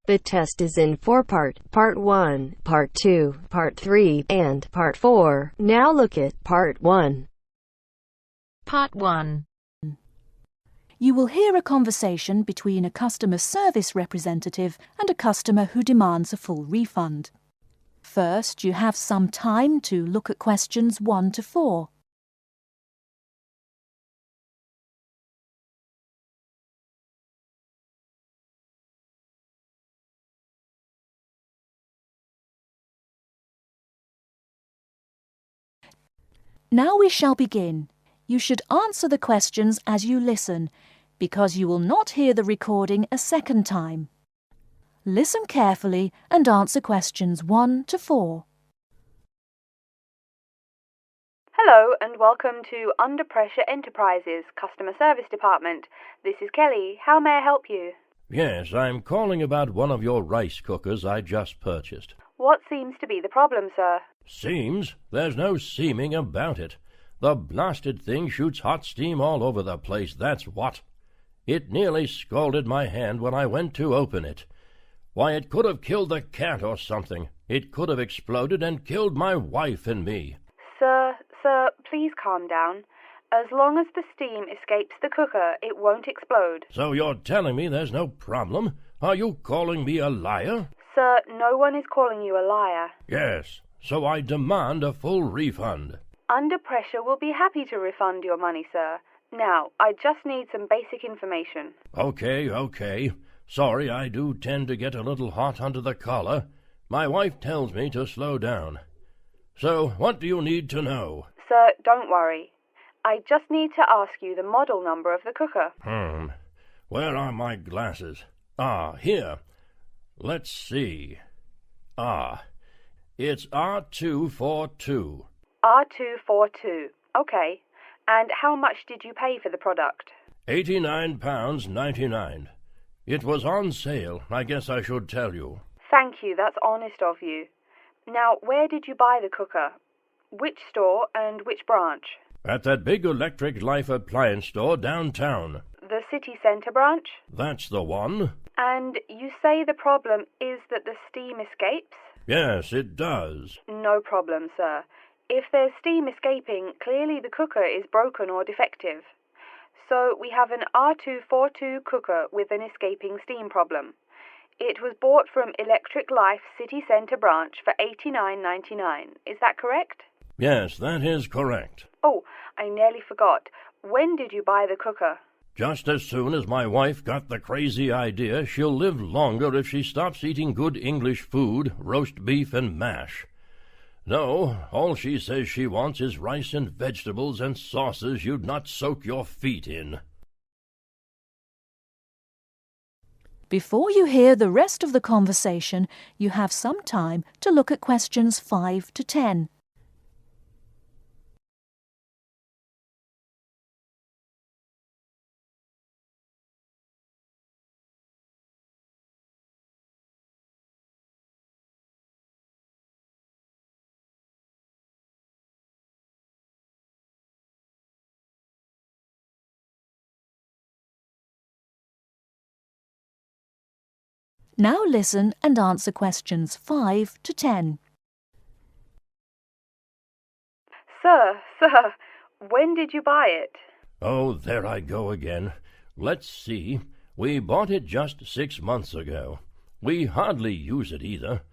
The test is in 4 parts: Part 1, Part 2, Part 3, and Part 4. Now look at Part 1. Part 1. You will hear a conversation between a customer service representative and a customer who demands a full refund. First, you have some time to look at questions 1 to 4. Now we shall begin. You should answer the questions as you listen, because you will not hear the recording a second time. Listen carefully and answer questions 1 to 4. Hello and welcome to Under Pressure Enterprises Customer Service Department. This is Kelly. How may I help you? Yes, I'm calling about one of your rice cookers I just purchased. What seems to be the problem, sir? Seems? There's no seeming about it. The blasted thing shoots hot steam all over the place, that's what. It nearly scalded my hand when I went to open it. Why, it could have killed the cat or something. It could have exploded and killed my wife and me. Sir, please calm down. As long as the steam escapes the cooker, it won't explode. So you're telling me there's no problem? Are you calling me a liar? Sir, no one is calling you a liar. Yes, so I demand a full refund. Under Pressure will be happy to refund your money, sir. Now, I just need some basic information. Okay. Sorry, I do tend to get a little hot under the collar. My wife tells me to slow down. So, what do you need to know? Sir, don't worry. I just need to ask you the model number of the cooker. Where are my glasses? Here. Let's see. It's R242. R242. Okay. And how much did you pay for the product? £89.99. It was on sale, I guess I should tell you. Thank you, that's honest of you. Now, where did you buy the cooker? Which store and which branch? At that big Electric Life appliance store downtown. The city centre branch? That's the one. And you say the problem is that the steam escapes? Yes, it does. No problem, sir. If there's steam escaping, clearly the cooker is broken or defective. So we have an R242 cooker with an escaping steam problem. It was bought from Electric Life City Centre branch for $89.99. Is that correct? Yes, that is correct. Oh, I nearly forgot. When did you buy the cooker? Just as soon as my wife got the crazy idea she'll live longer if she stops eating good English food, roast beef and mash. No, all she says she wants is rice and vegetables and sauces you'd not soak your feet in. Before you hear the rest of the conversation, you have some time to look at questions 5 to 10. Now listen and answer questions 5 to 10. Sir, when did you buy it? Oh, there I go again. Let's see. We bought it just 6 months ago. We hardly use it either.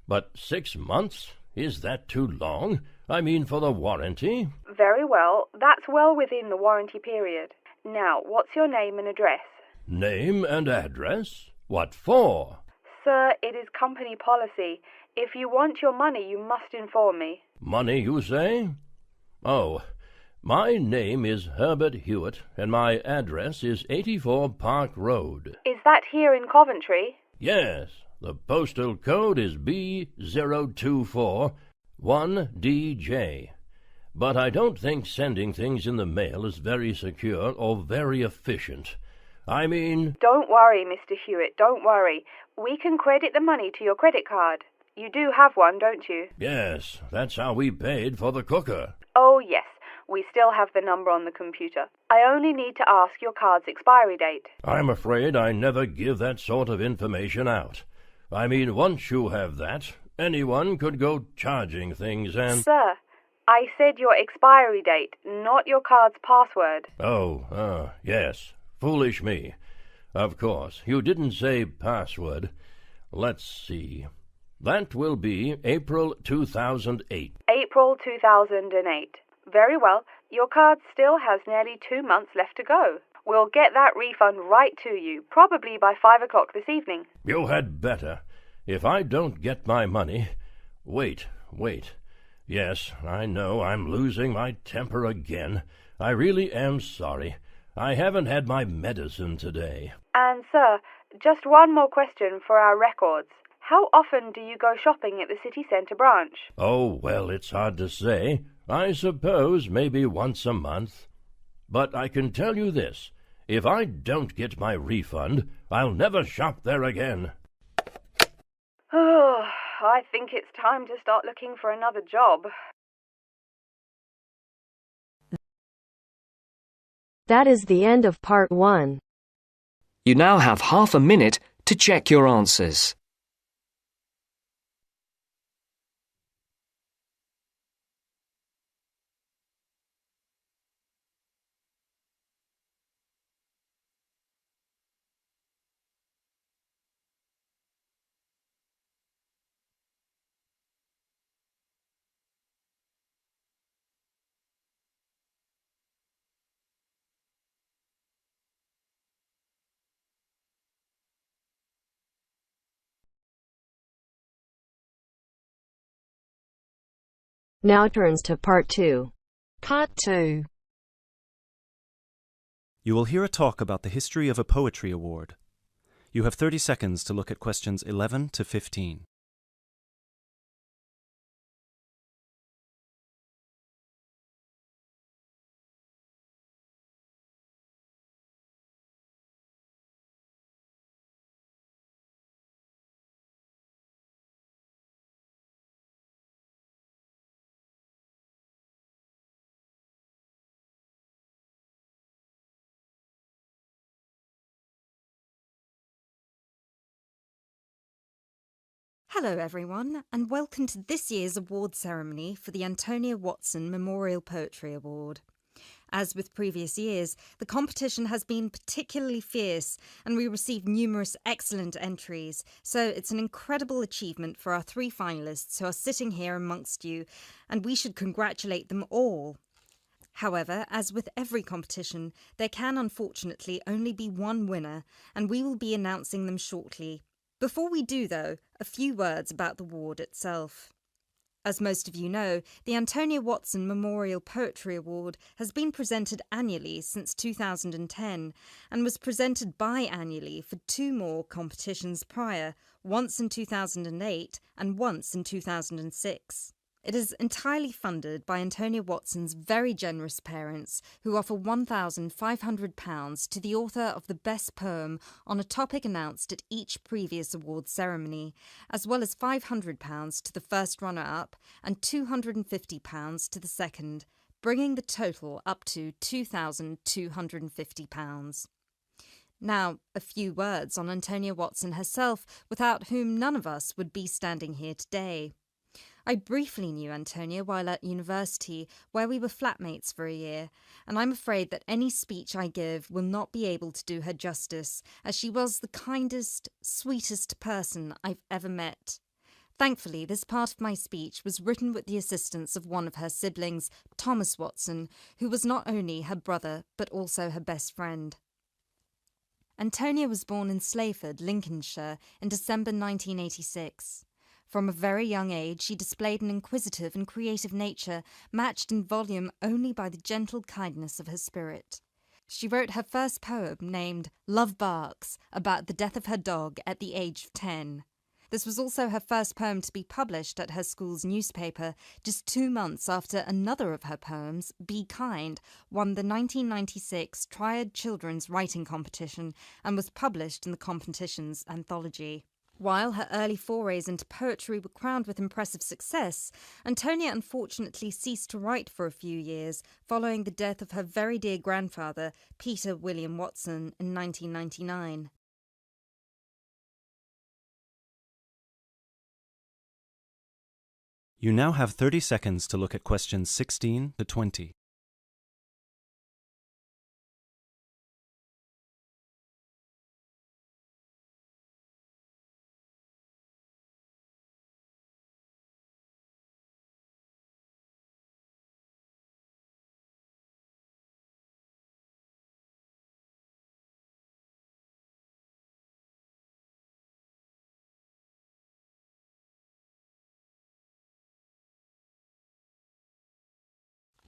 But 6 months? Is that too long? I mean, for the warranty? Very well. That's well within the warranty period. Now, what's your name and address? Name and address? What for? Sir, it is company policy. If you want your money, you must inform me. Money, you say? Oh, my name is Herbert Hewitt, and my address is 84 Park Road. Is that here in Coventry? Yes, the postal code is B0241DJ. But I don't think sending things in the mail is very secure or very efficient. I mean... Don't worry, Mr. Hewitt, don't worry. We can credit the money to your credit card. You do have one, don't you? Yes, that's how we paid for the cooker. Oh, yes. We still have the number on the computer. I only need to ask your card's expiry date. I'm afraid I never give that sort of information out. I mean, once you have that, anyone could go charging things and— Sir, I said your expiry date, not your card's password. Oh, yes. Foolish me. Of course, you didn't say password. Let's see. That will be April 2008. April 2008. Very well. Your card still has nearly 2 months left to go. We'll get that refund right to you, probably by 5 o'clock this evening. You had better. If I don't get my money— Wait. Yes, I know I'm losing my temper again. I really am sorry. I haven't had my medicine today. And, sir, just one more question for our records. How often do you go shopping at the city centre branch? Oh, well, it's hard to say. I suppose maybe once a month. But I can tell you this. If I don't get my refund, I'll never shop there again. Oh, I think it's time to start looking for another job. That is the end of part 1. You now have half a minute to check your answers. Now turns to part 2. Part 2. You will hear a talk about the history of a poetry award. You have 30 seconds to look at questions 11 to 15. Hello everyone, and welcome to this year's award ceremony for the Antonia Watson Memorial Poetry Award. As with previous years, the competition has been particularly fierce and we received numerous excellent entries, so it's an incredible achievement for our 3 finalists who are sitting here amongst you, and we should congratulate them all. However, as with every competition, there can unfortunately only be one winner, and we will be announcing them shortly. Before we do, though, a few words about the award itself. As most of you know, the Antonia Watson Memorial Poetry Award has been presented annually since 2010 and was presented biannually for 2 more competitions prior, once in 2008 and once in 2006. It is entirely funded by Antonia Watson's very generous parents, who offer £1,500 to the author of the best poem on a topic announced at each previous award ceremony, as well as £500 to the first runner-up and £250 to the second, bringing the total up to £2,250. Now, a few words on Antonia Watson herself, without whom none of us would be standing here today. I briefly knew Antonia while at university, where we were flatmates for a year, and I'm afraid that any speech I give will not be able to do her justice, as she was the kindest, sweetest person I've ever met. Thankfully, this part of my speech was written with the assistance of one of her siblings, Thomas Watson, who was not only her brother, but also her best friend. Antonia was born in Slayford, Lincolnshire, in December 1986. From a very young age, she displayed an inquisitive and creative nature, matched in volume only by the gentle kindness of her spirit. She wrote her first poem, named Love Barks, about the death of her dog at the age of 10. This was also her first poem to be published at her school's newspaper, just 2 months after another of her poems, Be Kind, won the 1996 Triad Children's Writing Competition and was published in the competition's anthology. While her early forays into poetry were crowned with impressive success, Antonia unfortunately ceased to write for a few years following the death of her very dear grandfather, Peter William Watson, in 1999. You now have 30 seconds to look at questions 16 to 20.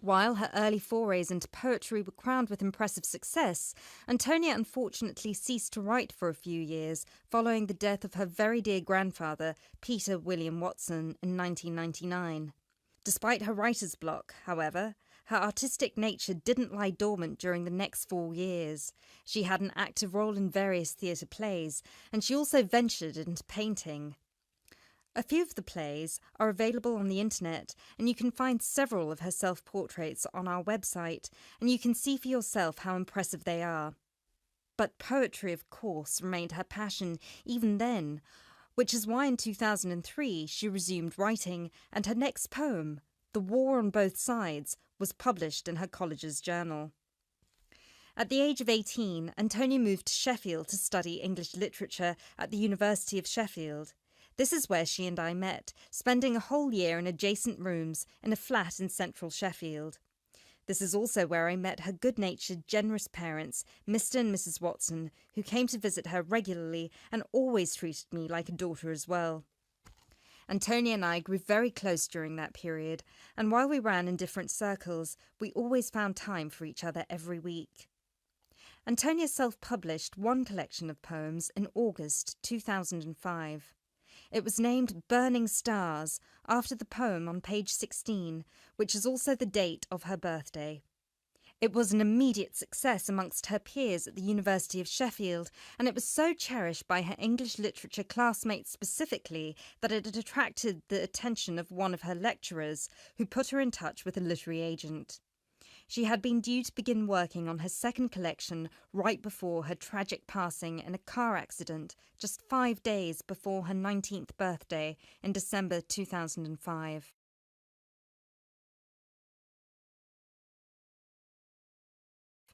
While her early forays into poetry were crowned with impressive success, Antonia unfortunately ceased to write for a few years following the death of her very dear grandfather, Peter William Watson, in 1999. Despite her writer's block, however, her artistic nature didn't lie dormant during the next 4 years. She had an active role in various theatre plays, and she also ventured into painting. A few of the plays are available on the internet, and you can find several of her self-portraits on our website, and you can see for yourself how impressive they are. But poetry, of course, remained her passion even then, which is why in 2003 she resumed writing, and her next poem, The War on Both Sides, was published in her college's journal. At the age of 18, Antonia moved to Sheffield to study English literature at the University of Sheffield. This is where she and I met, spending a whole year in adjacent rooms in a flat in central Sheffield. This is also where I met her good-natured, generous parents, Mr. and Mrs. Watson, who came to visit her regularly and always treated me like a daughter as well. Antonia and I grew very close during that period, and while we ran in different circles, we always found time for each other every week. Antonia self-published one collection of poems in August 2005. It was named Burning Stars, after the poem on page 16, which is also the date of her birthday. It was an immediate success amongst her peers at the University of Sheffield, and it was so cherished by her English literature classmates specifically that it had attracted the attention of one of her lecturers, who put her in touch with a literary agent. She had been due to begin working on her second collection right before her tragic passing in a car accident just 5 days before her 19th birthday in December 2005.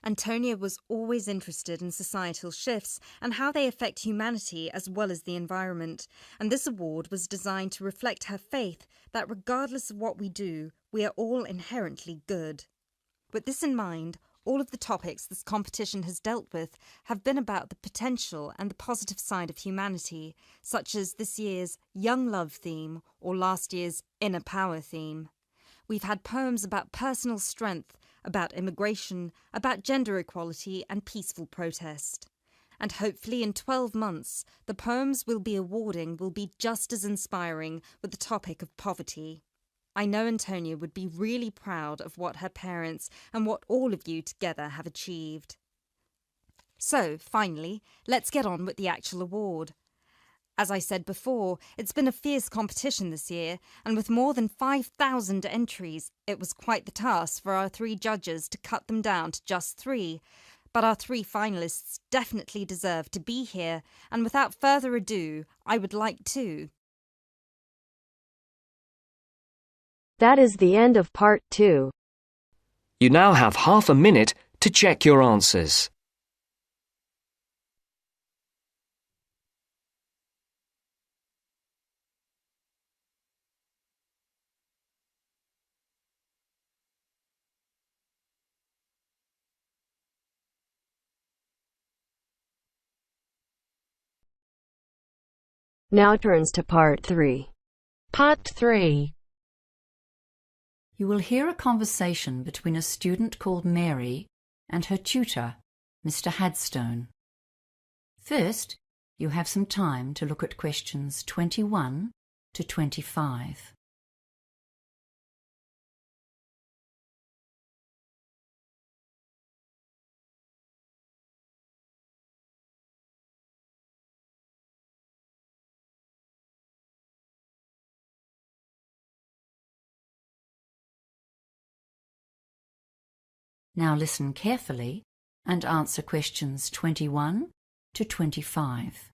Antonia was always interested in societal shifts and how they affect humanity as well as the environment, and this award was designed to reflect her faith that regardless of what we do, we are all inherently good. With this in mind, all of the topics this competition has dealt with have been about the potential and the positive side of humanity, such as this year's Young Love theme or last year's Inner Power theme. We've had poems about personal strength, about immigration, about gender equality and peaceful protest. And hopefully in 12 months, the poems we'll be awarding will be just as inspiring with the topic of poverty. I know Antonia would be really proud of what her parents and what all of you together have achieved. So, finally, let's get on with the actual award. As I said before, it's been a fierce competition this year, and with more than 5,000 entries, it was quite the task for our 3 judges to cut them down to just 3. But our 3 finalists definitely deserve to be here, and without further ado, I would like to... That is the end of part 2. You now have half a minute to check your answers. Now turns to part 3. Part 3. You will hear a conversation between a student called Mary and her tutor, Mr. Hadstone. First, you have some time to look at questions 21 to 25. Now listen carefully and answer questions 21 to 25.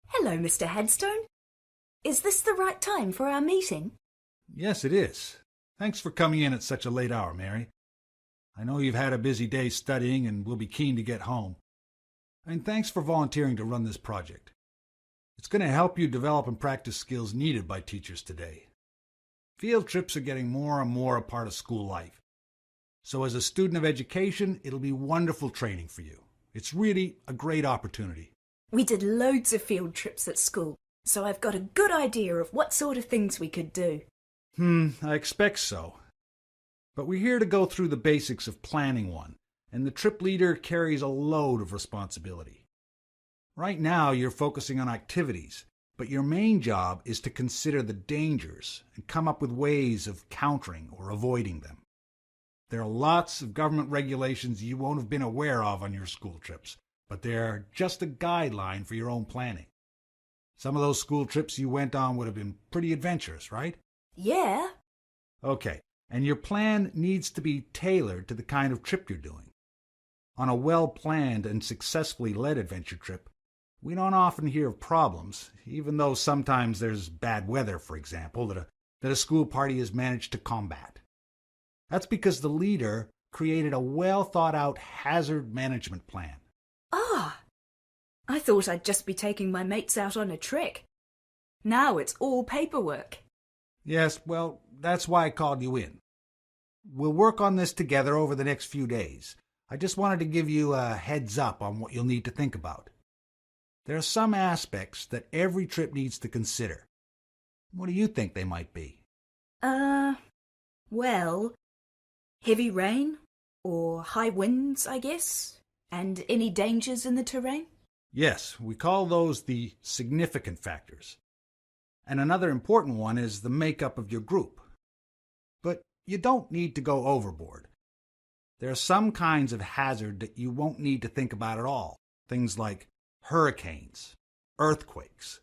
Hello, Mr. Hadstone. Is this the right time for our meeting? Yes, it is. Thanks for coming in at such a late hour, Mary. I know you've had a busy day studying and will be keen to get home. And thanks for volunteering to run this project. It's going to help you develop and practice skills needed by teachers today. Field trips are getting more and more a part of school life. So as a student of education, it'll be wonderful training for you. It's really a great opportunity. We did loads of field trips at school, so I've got a good idea of what sort of things we could do. I expect so. But we're here to go through the basics of planning one, and the trip leader carries a load of responsibility. Right now, you're focusing on activities, but your main job is to consider the dangers and come up with ways of countering or avoiding them. There are lots of government regulations you won't have been aware of on your school trips, but they're just a guideline for your own planning. Some of those school trips you went on would have been pretty adventurous, right? Yeah. Okay, and your plan needs to be tailored to the kind of trip you're doing. On a well-planned and successfully led adventure trip, we don't often hear of problems, even though sometimes there's bad weather, for example, that a school party has managed to combat. That's because the leader created a well-thought-out hazard management plan. Ah, I thought I'd just be taking my mates out on a trek. Now it's all paperwork. Yes, well, that's why I called you in. We'll work on this together over the next few days. I just wanted to give you a heads up on what you'll need to think about. There are some aspects that every trip needs to consider. What do you think they might be? Well, heavy rain or high winds, I guess, and any dangers in the terrain? Yes, we call those the significant factors. And another important one is the makeup of your group. But you don't need to go overboard. There are some kinds of hazard that you won't need to think about at all. Things like hurricanes, earthquakes,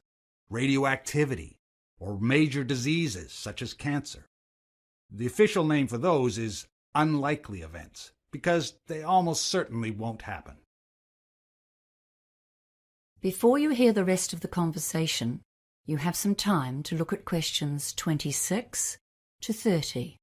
radioactivity, or major diseases such as cancer. The official name for those is unlikely events, because they almost certainly won't happen. Before you hear the rest of the conversation, you have some time to look at questions 26 to 30.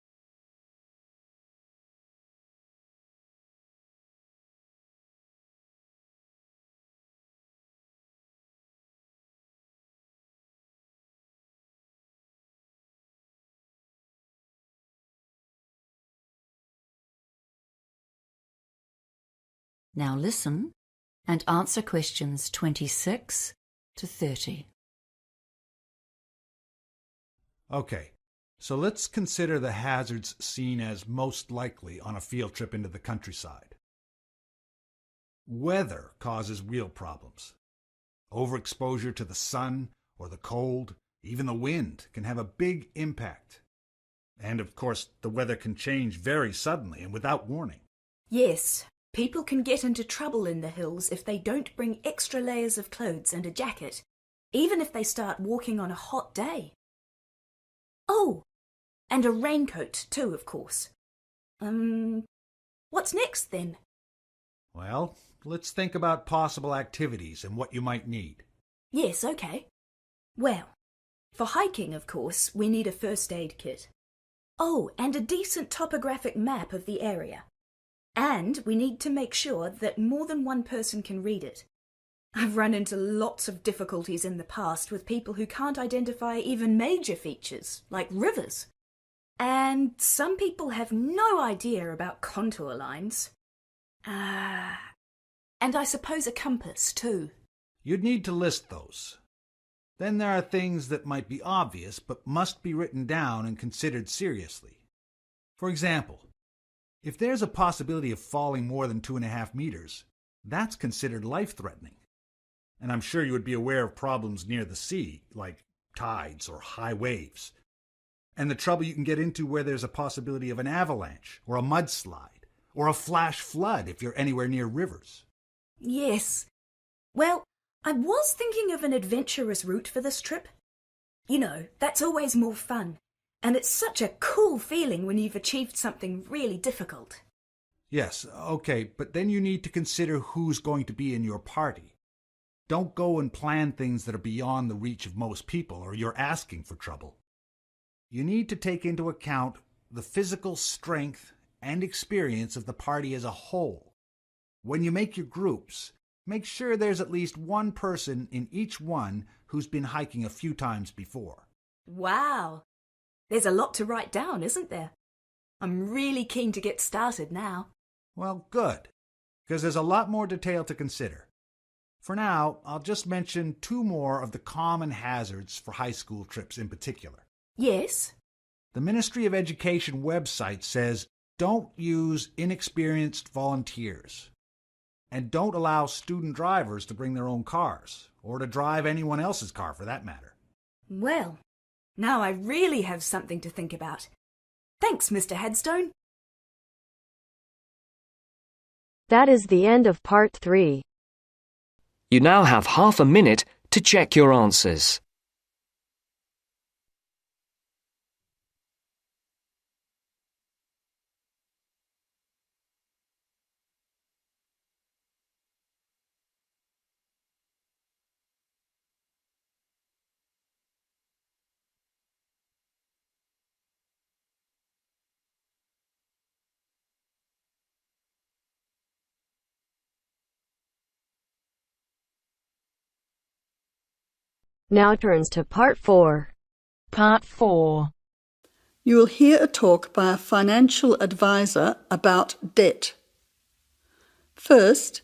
Now listen and answer questions 26 to 30. Okay, so let's consider the hazards seen as most likely on a field trip into the countryside. Weather causes real problems. Overexposure to the sun or the cold, even the wind, can have a big impact. And of course, the weather can change very suddenly and without warning. Yes, people can get into trouble in the hills if they don't bring extra layers of clothes and a jacket, even if they start walking on a hot day. Oh, and a raincoat too, of course. What's next then? Well, let's think about possible activities and what you might need. Yes, okay. Well, for hiking, of course, we need a first aid kit. Oh, and a decent topographic map of the area. And we need to make sure that more than one person can read it. I've run into lots of difficulties in the past with people who can't identify even major features, like rivers. And some people have no idea about contour lines. And I suppose a compass, too. You'd need to list those. Then there are things that might be obvious but must be written down and considered seriously. For example, if there's a possibility of falling more than 2.5 meters, that's considered life-threatening. And I'm sure you would be aware of problems near the sea, like tides or high waves. And the trouble you can get into where there's a possibility of an avalanche or a mudslide or a flash flood if you're anywhere near rivers. Yes. Well, I was thinking of an adventurous route for this trip. You know, that's always more fun. And it's such a cool feeling when you've achieved something really difficult. Yes, okay, but then you need to consider who's going to be in your party. Don't go and plan things that are beyond the reach of most people, or you're asking for trouble. You need to take into account the physical strength and experience of the party as a whole. When you make your groups, make sure there's at least one person in each one who's been hiking a few times before. Wow! There's a lot to write down, isn't there? I'm really keen to get started now. Well, good, because there's a lot more detail to consider. For now, I'll just mention 2 more of the common hazards for high school trips in particular. Yes? The Ministry of Education website says don't use inexperienced volunteers, and don't allow student drivers to bring their own cars, or to drive anyone else's car for that matter. Well, now I really have something to think about. Thanks, Mr. Headstone. That is the end of part 3. You now have half a minute to check your answers. Now turns to part 4. Part 4. You will hear a talk by a financial advisor about debt. First,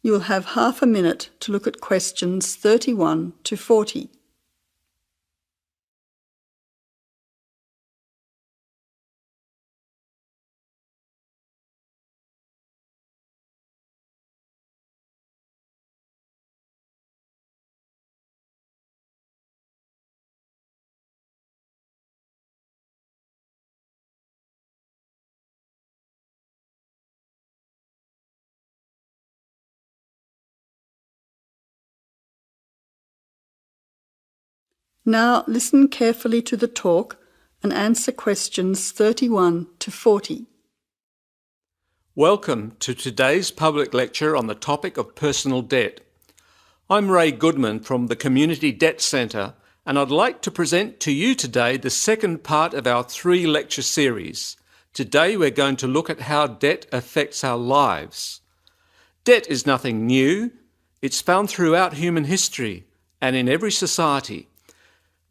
you will have half a minute to look at questions 31 to 40. Now listen carefully to the talk and answer questions 31 to 40. Welcome to today's public lecture on the topic of personal debt. I'm Ray Goodman from the Community Debt Centre, and I'd like to present to you today the second part of our 3-lecture series. Today we're going to look at how debt affects our lives. Debt is nothing new. It's found throughout human history and in every society.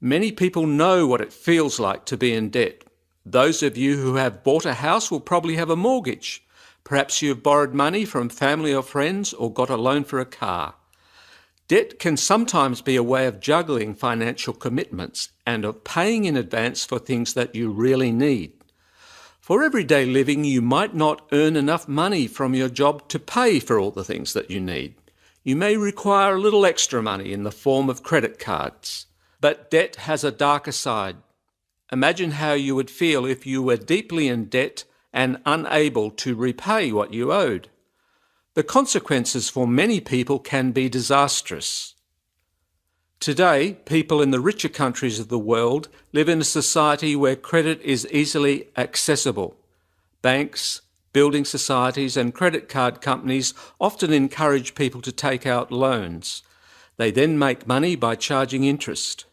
Many people know what it feels like to be in debt. Those of you who have bought a house will probably have a mortgage. Perhaps you've borrowed money from family or friends or got a loan for a car. Debt can sometimes be a way of juggling financial commitments and of paying in advance for things that you really need. For everyday living, you might not earn enough money from your job to pay for all the things that you need. You may require a little extra money in the form of credit cards. But debt has a darker side. Imagine how you would feel if you were deeply in debt and unable to repay what you owed. The consequences for many people can be disastrous. Today, people in the richer countries of the world live in a society where credit is easily accessible. Banks, building societies and credit card companies often encourage people to take out loans. They then make money by charging interest.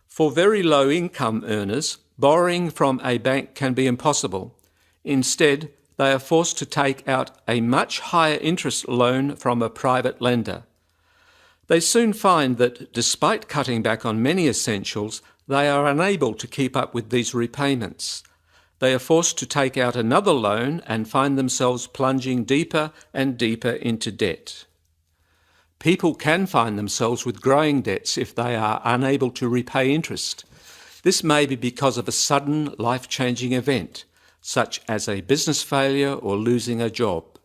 For very low income earners, borrowing from a bank can be impossible. Instead, they are forced to take out a much higher interest loan from a private lender. They soon find that despite cutting back on many essentials, they are unable to keep up with these repayments. They are forced to take out another loan and find themselves plunging deeper and deeper into debt. People can find themselves with growing debts if they are unable to repay interest. This may be because of a sudden life-changing event, such as a business failure or losing a job.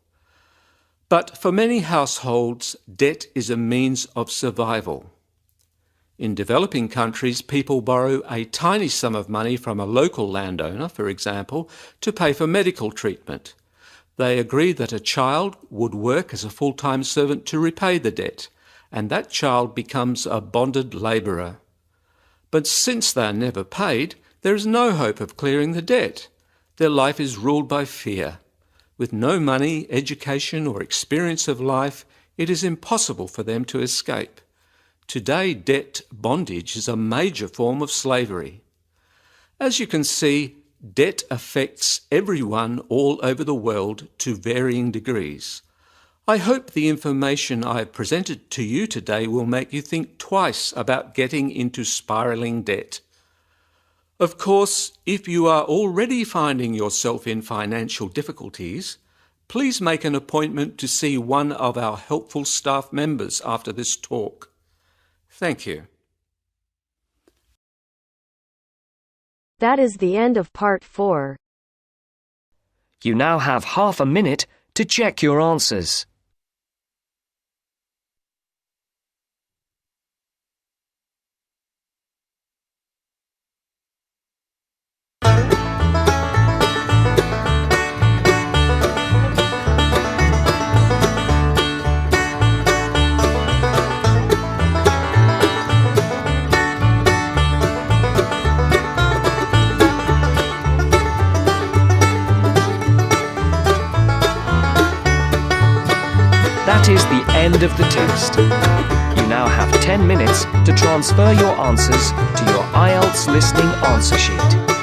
But for many households, debt is a means of survival. In developing countries, people borrow a tiny sum of money from a local landowner, for example, to pay for medical treatment. They agree that a child would work as a full-time servant to repay the debt, and that child becomes a bonded labourer. But since they are never paid, there is no hope of clearing the debt. Their life is ruled by fear. With no money, education or experience of life, it is impossible for them to escape. Today, debt bondage is a major form of slavery. As you can see, debt affects everyone all over the world to varying degrees. I hope the information I have presented to you today will make you think twice about getting into spiralling debt. Of course, if you are already finding yourself in financial difficulties, please make an appointment to see one of our helpful staff members after this talk. Thank you. That is the end of part 4. You now have half a minute to check your answers. That is the end of the test. You now have 10 minutes to transfer your answers to your Ielts listening answer sheet.